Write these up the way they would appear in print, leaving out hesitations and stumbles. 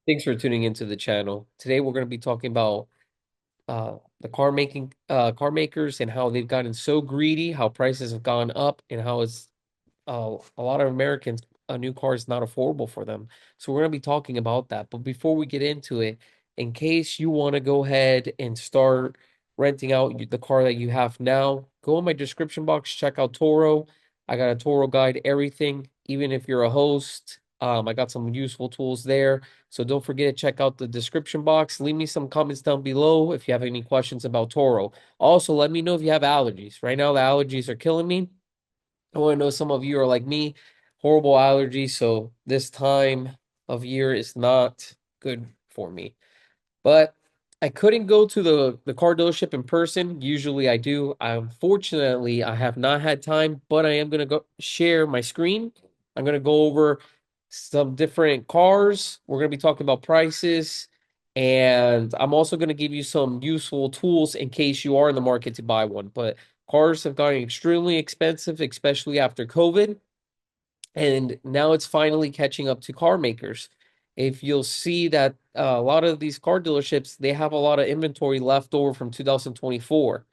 Thanks for tuning into the channel. Today we're going to be talking about the car makers and how they've gotten so greedy, how prices have gone up, and how it's a lot of Americans, a new car is not affordable for them. So we're going to be talking about that. But before we get into it, in case you want to go ahead and start renting out the car that you have now, go in my description box, check out Toro. I got a Toro guide, everything. Even if you're a host, I got some useful tools there. So don't forget to check out the description box. Leave me some comments down below if you have any questions about Toro. Also, let me know if you have allergies. Right now, the allergies are killing me. I want to know some of you are like me, horrible allergies, so this time of year is not good for me. But I couldn't go to the car dealership in person. Usually I do. Unfortunately, I have not had time, but I am gonna go share my screen. I'm gonna go over some different cars. We're gonna be talking about prices, and I'm also gonna give you some useful tools in case you are in the market to buy one. But cars have gotten extremely expensive, especially after COVID. And now it's finally catching up to car makers. If you'll see that a lot of these car dealerships, they have a lot of inventory left over from 2024,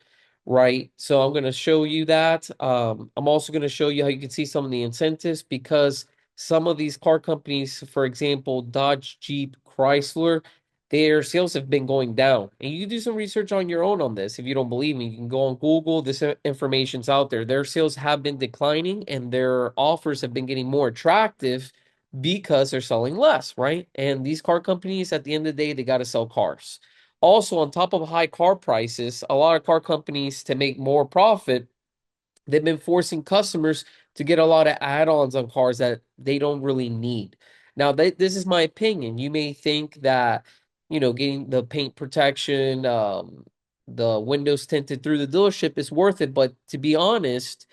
right? So I'm going to show you that. I'm also going to show you how you can see some of the incentives because some of these car companies, for example, Dodge, Jeep, Chrysler, their sales have been going down. And you can do some research on your own on this. If you don't believe me, you can go on Google. This information's out there. Their sales have been declining and their offers have been getting more attractive because they're selling less, right? And these car companies, at the end of the day, they got to sell cars. Also, on top of high car prices, a lot of car companies, to make more profit, they've been forcing customers to get a lot of add-ons on cars that they don't really need. Now, this is my opinion. You may think that, getting the paint protection, the windows tinted through the dealership is worth it. But to be honest,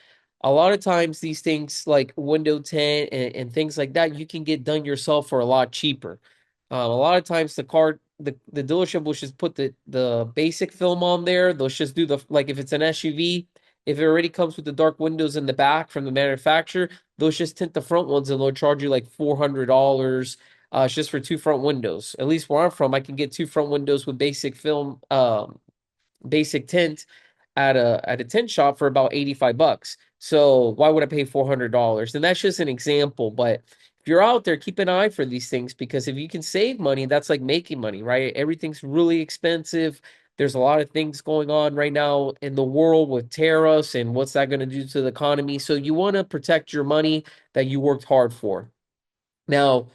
a lot of times these things like window tint and things like that, you can get done yourself for a lot cheaper. A lot of times the dealership will just put the basic film on there. They'll just do like if it's an SUV, if it already comes with the dark windows in the back from the manufacturer, they'll just tint the front ones and they'll charge you like $400 just for two front windows. At least where I'm from, I can get two front windows with basic film, basic tint at a tint shop for about 85 bucks. So why would I pay $400? And that's just an example, but if you're out there, keep an eye for these things because if you can save money, that's like making money, right? Everything's really expensive. There's a lot of things going on right now in the world with tariffs and what's that going to do to the economy. So you want to protect your money that you worked hard for. Now,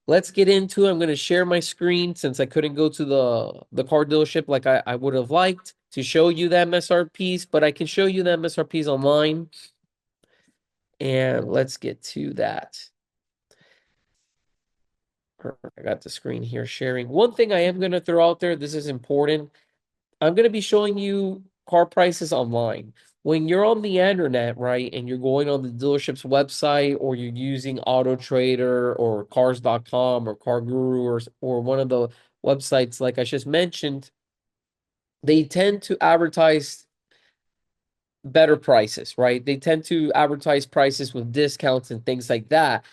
let's get into it. I'm going to share my screen since I couldn't go to the car dealership like I would have liked to show you the MSRPs, but I can show you the MSRPs online. And let's get to that. Perfect. I got the screen here sharing. One thing I am going to throw out there, this is important. I'm going to be showing you car prices online. When you're on the internet, right, and you're going on the dealership's website or you're using Auto Trader or Cars.com or Car Guru or one of the websites like I just mentioned, they tend to advertise better prices, right? They tend to advertise prices with discounts and things like that.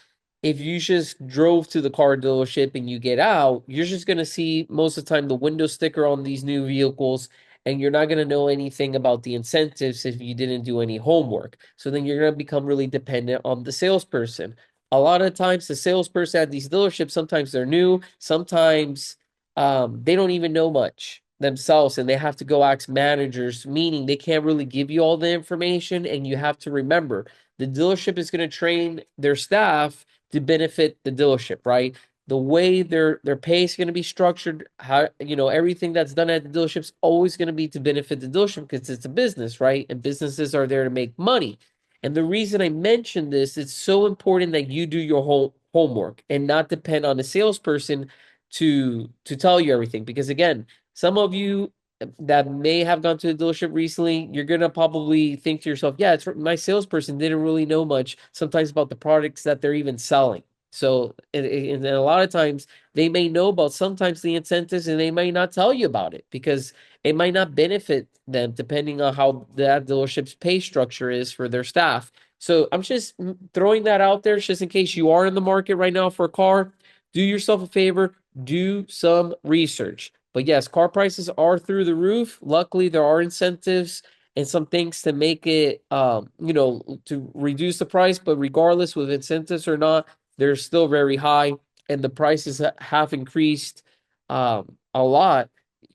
If you just drove to the car dealership and you get out, you're just going to see most of the time the window sticker on these new vehicles, and you're not going to know anything about the incentives if you didn't do any homework. So then you're going to become really dependent on the salesperson. A lot of times, the salesperson at these dealerships, sometimes they're new, sometimes they don't even know much themselves and they have to go ask managers, meaning they can't really give you all the information. And you have to remember the dealership is going to train their staff to benefit the dealership, right? The way their pay is going to be structured, how everything that's done at the dealership is always going to be to benefit the dealership because it's a business, right? And businesses are there to make money. And the reason I mention this, it's so important that you do your whole homework and not depend on a salesperson to tell you everything. Because again, some of you that may have gone to the dealership recently, you're gonna probably think to yourself, "Yeah, it's my salesperson didn't really know much sometimes about the products that they're even selling." So, and a lot of times they may know about sometimes the incentives, and they may not tell you about it because it might not benefit them depending on how that dealership's pay structure is for their staff. So I'm just throwing that out there just in case you are in the market right now for a car. do yourself a favor, do some research. But yes, car prices are through the roof. Luckily, there are incentives and some things to make it, to reduce the price. But regardless, with incentives or not, they're still very high, and the prices have increased a lot.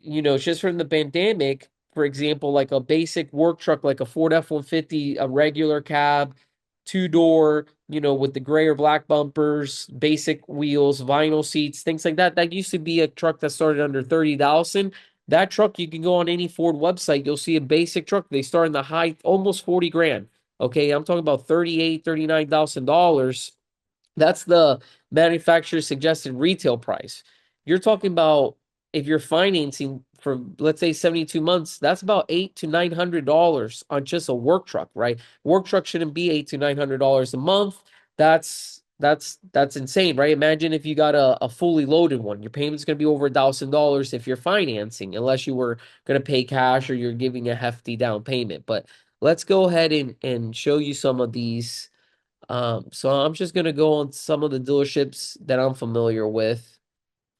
Just from the pandemic, for example, like a basic work truck, like a Ford F-150, a regular cab, two-door, with the gray or black bumpers, basic wheels, vinyl seats, things like that. That used to be a truck that started under 30,000. That truck, you can go on any Ford website, you'll see a basic truck. They start in the high, almost 40 grand. Okay, I'm talking about 38, $39,000. That's the manufacturer's suggested retail price. You're talking about, if you're financing for, let's say, 72 months, that's about $800 to $900 on just a work truck, right? Work truck shouldn't be $800 to $900 a month. That's insane, right? Imagine if you got a fully loaded one. Your payment's going to be over $1,000 if you're financing, unless you were going to pay cash or you're giving a hefty down payment. But let's go ahead and show you some of these. So I'm just gonna go on some of the dealerships that I'm familiar with.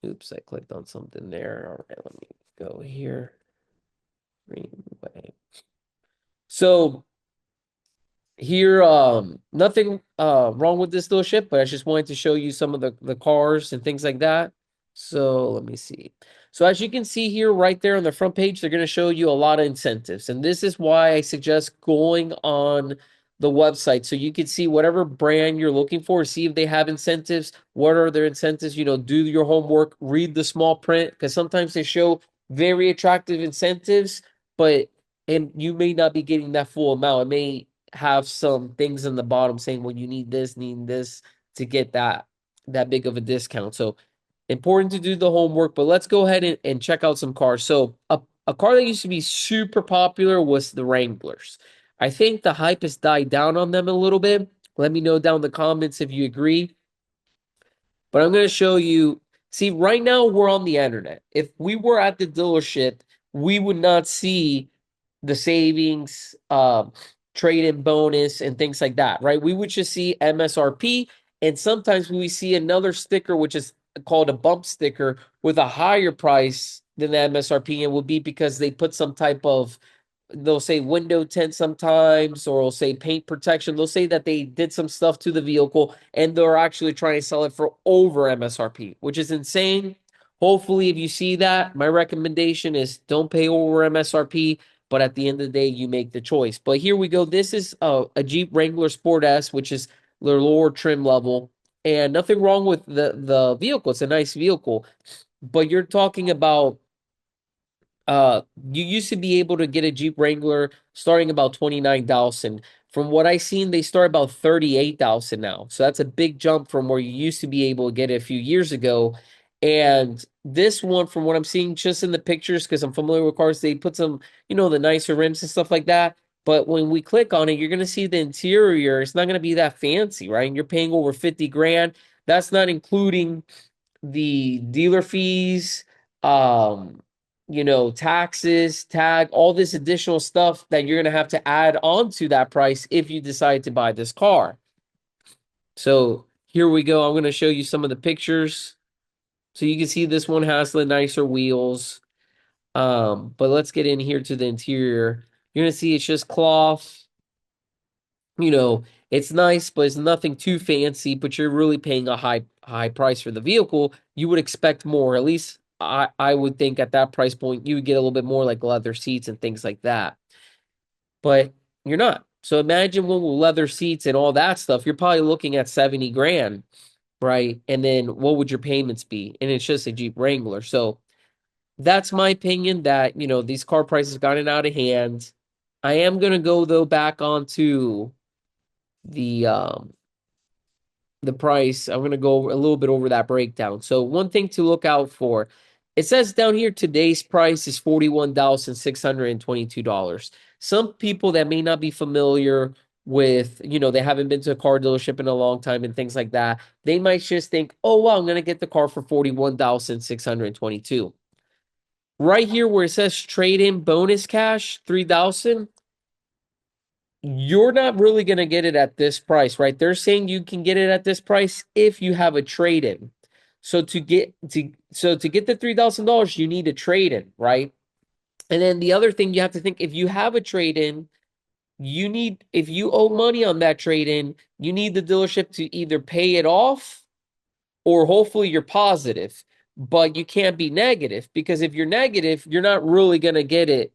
Oops, I clicked on something there. All right, let me go here. Greenway. So here, nothing wrong with this dealership, but I just wanted to show you some of the cars and things like that. So let me see. So as you can see here, right there on the front page, they're going to show you a lot of incentives. And this is why I suggest going on the website so you can see whatever brand you're looking for, see if they have incentives. What are their incentives? Do your homework, read the small print, because sometimes they show very attractive incentives, but and you may not be getting that full amount. It may have some things in the bottom saying, well, you need this to get that big of a discount. So important to do the homework, but let's go ahead and check out some cars. So a car that used to be super popular was the Wranglers. I think the hype has died down on them a little bit. Let me know down in the comments if you agree. But I'm going to show you. See, right now we're on the internet. If we were at the dealership, we would not see the savings, trade-in bonus, and things like that, right? We would just see MSRP, and sometimes we see another sticker, which is called a bump sticker, with a higher price than the MSRP, and will be because they put some type of, they'll say window tint sometimes, or they'll say paint protection. They'll say that they did some stuff to the vehicle and they're actually trying to sell it for over MSRP, which is insane. Hopefully, if you see that, my recommendation is don't pay over MSRP, but at the end of the day, you make the choice. But here we go. This is a Jeep Wrangler Sport S, which is their lower trim level. And nothing wrong with the vehicle. It's a nice vehicle. But you're talking about, you used to be able to get a Jeep Wrangler starting about 29,000. From what I seen, they start about 38,000 now. So that's a big jump from where you used to be able to get it a few years ago. And this one, from what I'm seeing just in the pictures, because I'm familiar with cars, they put some, the nicer rims and stuff like that. But when we click on it, you're going to see the interior. It's not going to be that fancy, right? And you're paying over 50 grand. That's not including the dealer fees, taxes, tag, all this additional stuff that you're going to have to add on to that price if you decide to buy this car. So here we go. I'm going to show you some of the pictures. So you can see this one has the nicer wheels. But let's get in here to the interior. You're going to see it's just cloth. It's nice, but it's nothing too fancy, but you're really paying a high price for the vehicle. You would expect more. At least I would think at that price point, you would get a little bit more, like leather seats and things like that. But you're not. So imagine when with leather seats and all that stuff, you're probably looking at 70 grand, right? And then what would your payments be? And it's just a Jeep Wrangler. So that's my opinion that, these car prices gotten out of hand. I am going to go, though, back onto the price. I'm going to go a little bit over that breakdown. So one thing to look out for, it says down here today's price is $41,622. Some people that may not be familiar with, they haven't been to a car dealership in a long time and things like that, they might just think, oh well, I'm going to get the car for 41,622. Right here where it says trade-in bonus cash 3,000, you're not really going to get it at this price, right? They're saying you can get it at this price if you have a trade-in. So to get the $3,000, you need a trade-in, right? And then the other thing you have to think, if you have a trade-in, if you owe money on that trade-in, you need the dealership to either pay it off or hopefully you're positive. But you can't be negative because if you're negative, you're not really going to get it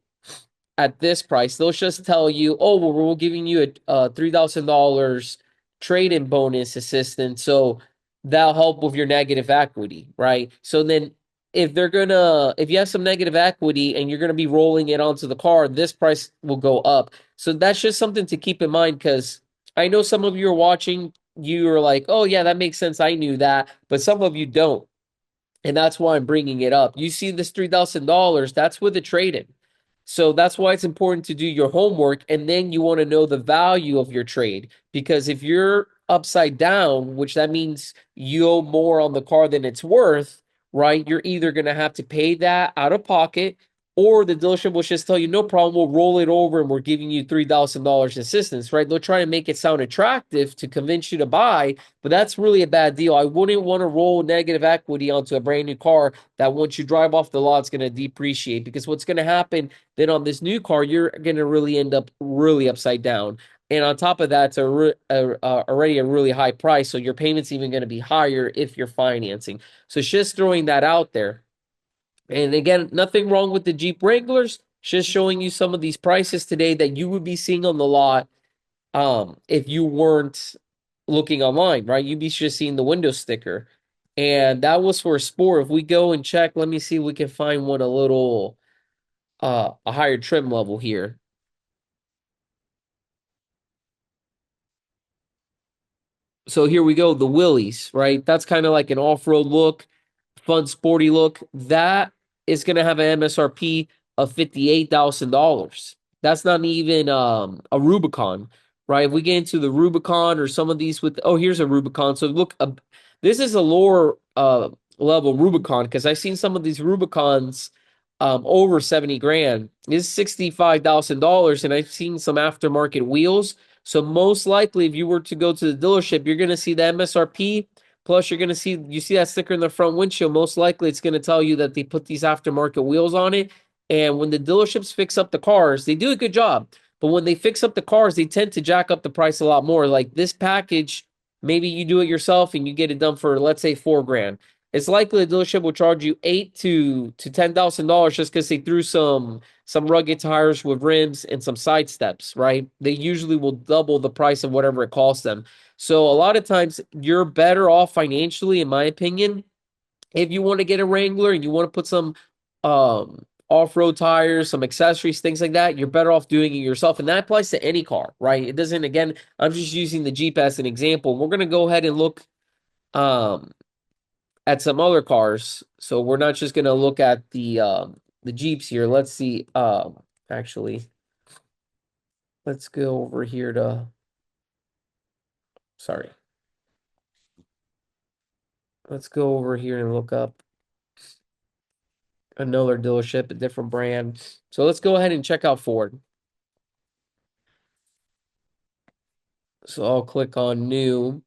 at this price. They'll just tell you, oh, well, we're giving you a $3,000 trade-in bonus assistance. So that'll help with your negative equity, right? So then if you have some negative equity and you're gonna be rolling it onto the car, this price will go up. So that's just something to keep in mind because I know some of you are watching, you are like, oh yeah, that makes sense. I knew that, but some of you don't. And that's why I'm bringing it up. You see this $3,000, that's with a trade-in. So that's why it's important to do your homework. And then you want to know the value of your trade. Because if you're upside down, which that means you owe more on the car than it's worth, right? You're either going to have to pay that out of pocket or the dealership will just tell you, no problem, we'll roll it over and we're giving you $3,000 assistance, right? They'll try to make it sound attractive to convince you to buy, but that's really a bad deal. I wouldn't want to roll negative equity onto a brand new car that once you drive off the lot, it's going to depreciate because what's going to happen then on this new car, you're going to really end up really upside down. And on top of that, it's already a really high price. So your payment's even going to be higher if you're financing. So it's just throwing that out there. And again, nothing wrong with the Jeep Wranglers. Just showing you some of these prices today that you would be seeing on the lot if you weren't looking online, right? You'd be just seeing the window sticker. And that was for a Sport. If we go and check, let me see if we can find one a higher trim level here. So here we go, the Willys, right? That's kind of like an off-road look, fun, sporty look. That is going to have an MSRP of $58,000. That's not even a Rubicon, right? If we get into the Rubicon or some of these with, oh, here's a Rubicon. So look, this is a lower level Rubicon because I've seen some of these Rubicons over 70 grand. This is $65,000, and I've seen some aftermarket wheels. So most likely, if you were to go to the dealership, you're going to see the MSRP. Plus, you're going to see you see that sticker in the front windshield. Most likely, it's going to tell you that they put these aftermarket wheels on it. And when the dealerships fix up the cars, they do a good job. But when they fix up the cars, they tend to jack up the price a lot more. Like this package, maybe you do it yourself and you get it done for let's say 4 grand. It's likely the dealership will charge you $8,000 to $10,000 just because they threw some rugged tires with rims and some side steps, right? They usually will double the price of whatever it costs them. So a lot of times you're better off financially, in my opinion, if you want to get a Wrangler and you want to put some off-road tires, some accessories, things like that, you're better off doing it yourself. And that applies to any car, right? It doesn't, again, I'm just using the Jeep as an example. We're going to go ahead and look um at some other cars. So we're not just going to look at the Jeeps here. Let's see. Actually, let's go over here to, sorry. Let's go over here and look up another dealership, a different brand. So let's go ahead and check out Ford. So I'll click on new.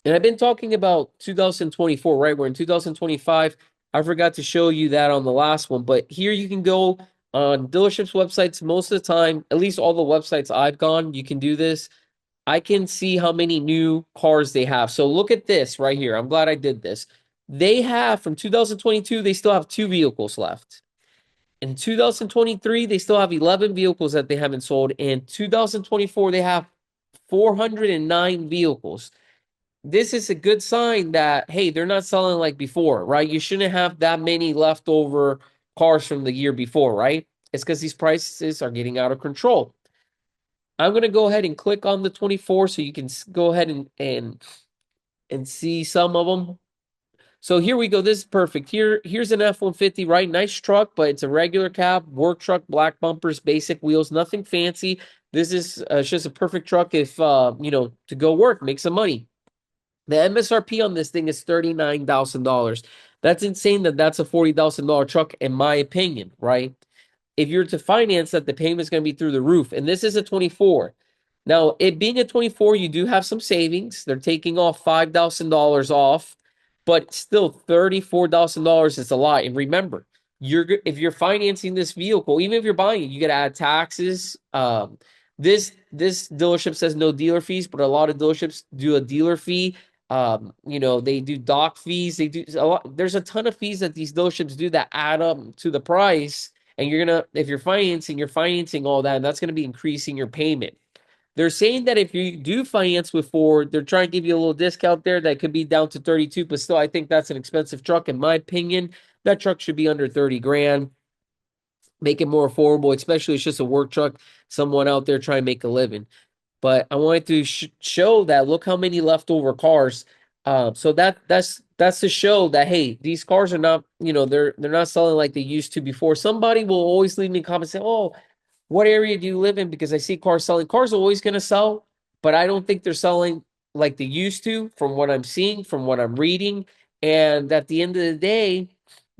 And I've been talking about 2024, right? We're in 2025. I forgot to show you that on the last one, but here you can go on dealerships websites most of the time, at least all the websites I've gone, you can do this. I can see how many new cars they have. So look at this right here. I'm glad I did this. They have from 2022, they still have 2 vehicles left. In 2023, they still have 11 vehicles that they haven't sold. In 2024, they have 409 vehicles. This is a good sign that, hey, they're not selling like before, right? You shouldn't have that many leftover cars from the year before, right? It's because these prices are getting out of control. I'm going to go ahead and click on the 24 so you can go ahead and see some of them. So here we go. This is perfect. Here's an F-150, right? Nice truck, but it's a regular cab, work truck, black bumpers, basic wheels, nothing fancy. This is just a perfect truck if to go work, make some money. The MSRP on this thing is $39,000. That's insane that that's a $40,000 truck in my opinion, right? If you're to finance that, the payment's going to be through the roof. And this is a 24. Now, it being a 24, you do have some savings. They're taking off $5,000 off, but still $34,000 is a lot. And remember, if you're financing this vehicle, even if you're buying it, you got to add taxes. This dealership says no dealer fees, but a lot of dealerships do a dealer fee. They do dock fees. They do a lot. There's a ton of fees that these dealerships do that add up to the price. And if you're financing all that, and that's gonna be increasing your payment. They're saying that if you do finance with Ford, they're trying to give you a little discount there that could be down to 32, but still, I think that's an expensive truck. In my opinion, that truck should be under 30 grand. Make it more affordable, especially it's just a work truck, someone out there trying to make a living. But I wanted to show that look how many leftover cars. So that's to show that hey, these cars are not, they're not selling like they used to before. Somebody will always leave me a comment saying, "Oh, what area do you live in?" Because I see cars selling. Cars are always going to sell, but I don't think they're selling like they used to from what I'm seeing, from what I'm reading. And at the end of the day,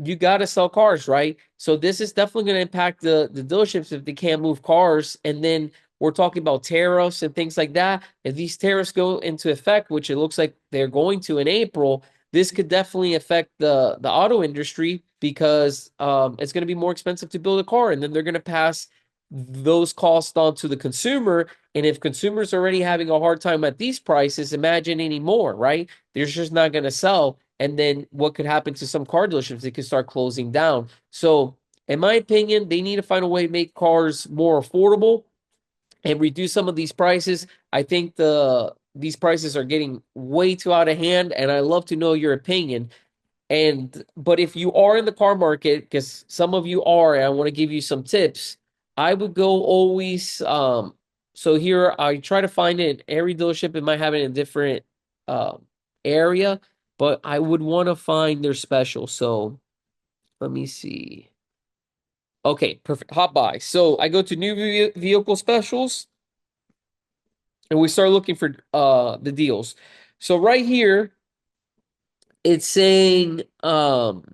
you got to sell cars, right? So this is definitely going to impact the dealerships if they can't move cars. And then we're talking about tariffs and things like that. If these tariffs go into effect, which it looks like they're going to in April, this could definitely affect the auto industry because it's going to be more expensive to build a car, and then they're going to pass those costs on to the consumer. And if consumers are already having a hard time at these prices, imagine any more, right? They're just not going to sell. And then what could happen to some car dealerships? They could start closing down. So, in my opinion, they need to find a way to make cars more affordable and reduce some of these prices. I think these prices are getting way too out of hand, and I love to know your opinion. But if you are in the car market, because some of you are, and I want to give you some tips, I would go always. So here I try to find it. Every dealership it might have it in a different area, but I would want to find their special. So let me see. Okay, perfect. Hot buy. So I go to new vehicle specials, and we start looking for the deals. So right here, it's saying on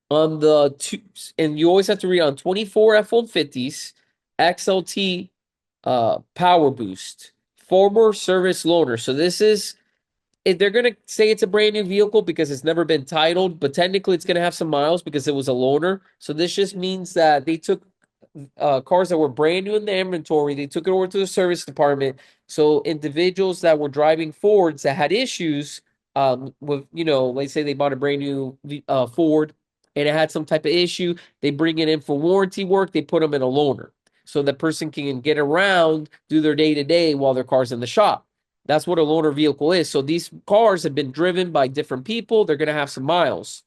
the two, and you always have to read on 24 F-150s, XLT power boost, former service loaner. So this is if they're gonna say it's a brand new vehicle because it's never been titled, but technically it's gonna have some miles because it was a loaner. So this just means that they took cars that were brand new in the inventory, they took it over to the service department. So individuals that were driving Fords that had issues with, let's say they bought a brand new Ford and it had some type of issue, they bring it in for warranty work, they put them in a loaner. So the person can get around, do their day to day while their car's in the shop. That's what a loaner vehicle is. So these cars have been driven by different people. They're going to have some miles.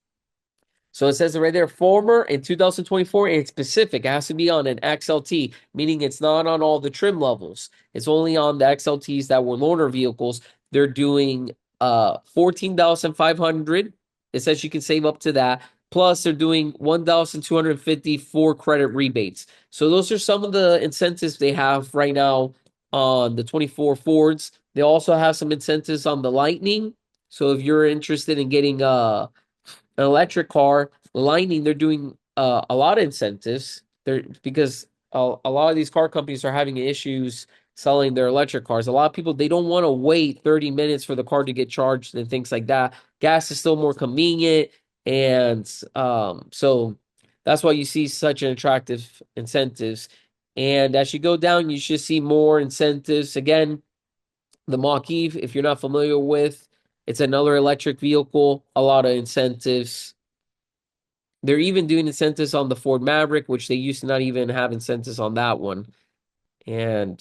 So it says it right there, former in 2024, and it's specific. It has to be on an XLT, meaning it's not on all the trim levels. It's only on the XLTs that were loaner vehicles. They're doing 14,500. It says you can save up to that. Plus, they're doing 1,250 for credit rebates. So those are some of the incentives they have right now on the 24 Fords. They also have some incentives on the Lightning. So if you're interested in getting an electric car, Lightning, they're doing a lot of incentives. They're because a lot of these car companies are having issues selling their electric cars. A lot of people they don't want to wait 30 minutes for the car to get charged and things like that. Gas is still more convenient, and so that's why you see such an attractive incentives. And as you go down, you should see more incentives. Again, the Mach-E, if you're not familiar with, it's another electric vehicle, a lot of incentives. They're even doing incentives on the Ford Maverick, which they used to not even have incentives on that one. And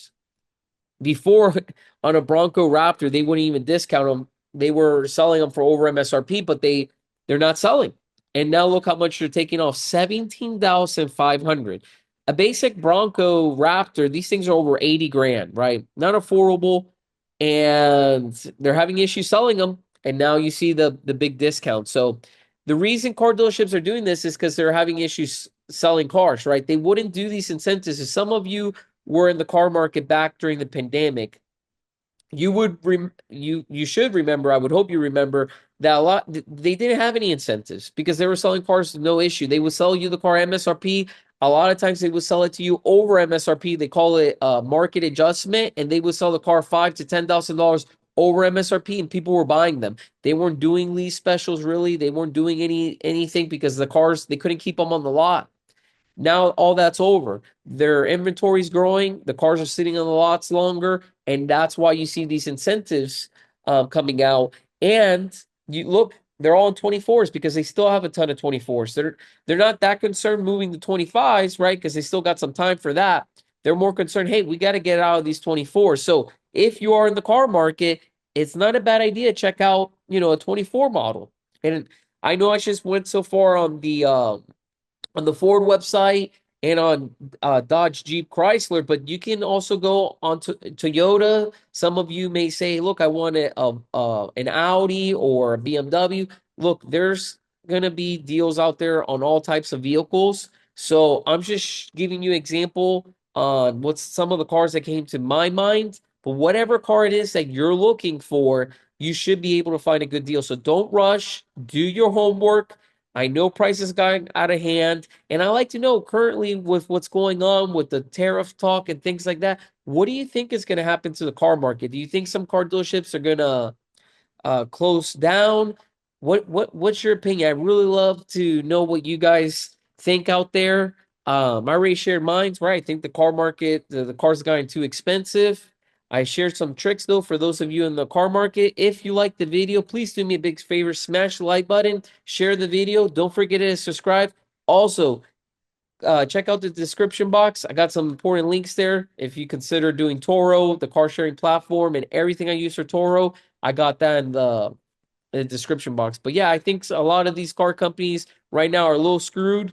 before on a Bronco Raptor, they wouldn't even discount them. They were selling them for over MSRP, but they're not selling. And now look how much they're taking off, 17,500. A basic Bronco Raptor, these things are over 80 grand, right? Not affordable, and they're having issues selling them. And now you see the big discount. So the reason car dealerships are doing this is because they're having issues selling cars, right? They wouldn't do these incentives. If some of you were in the car market back during the pandemic, you should remember, I would hope you remember that they didn't have any incentives because they were selling cars no issue. They would sell you the car MSRP a lot of times they would sell it to you over MSRP. They call it market adjustment, and they would sell the car $5,000 to $10,000 over MSRP, and people were buying them. They weren't doing lease specials really. They weren't doing anything because the cars they couldn't keep them on the lot. Now all that's over. Their inventory's growing. The cars are sitting on the lots longer, and that's why you see these incentives coming out. And you look, they're all in 24s because they still have a ton of 24s. They're not that concerned moving to 25s, right? Because they still got some time for that. They're more concerned, hey, we got to get out of these 24s. So if you are in the car market, it's not a bad idea to check out, a 24 model. And I know I just went so far on the Ford website and on Dodge, Jeep, Chrysler, but you can also go on to Toyota. Some of you may say, "Look, I want an Audi or a BMW." Look, there's gonna be deals out there on all types of vehicles. So I'm just giving you example on what's some of the cars that came to my mind. But whatever car it is that you're looking for, you should be able to find a good deal. So don't rush. Do your homework. I know prices got out of hand, and I like to know currently with what's going on with the tariff talk and things like that. What do you think is going to happen to the car market? Do you think some car dealerships are going to close down? What's your opinion? I really love to know what you guys think out there. I already shared mine, right? I think the car market, the cars gotten too expensive. I shared some tricks though for those of you in the car market. If you like the video, please do me a big favor, smash the like button, share the video. Don't forget to subscribe. Also, check out the description box. I got some important links there. If you consider doing TURO, the car sharing platform, and everything I use for TURO, I got that in the description box. But yeah, I think a lot of these car companies right now are a little screwed.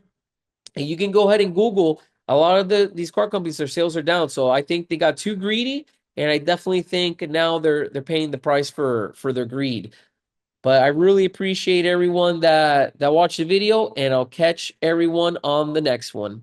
And you can go ahead and Google a lot of these car companies, their sales are down. So I think they got too greedy, and I definitely think now they're paying the price for their greed. But I really appreciate everyone that watched the video, and I'll catch everyone on the next one.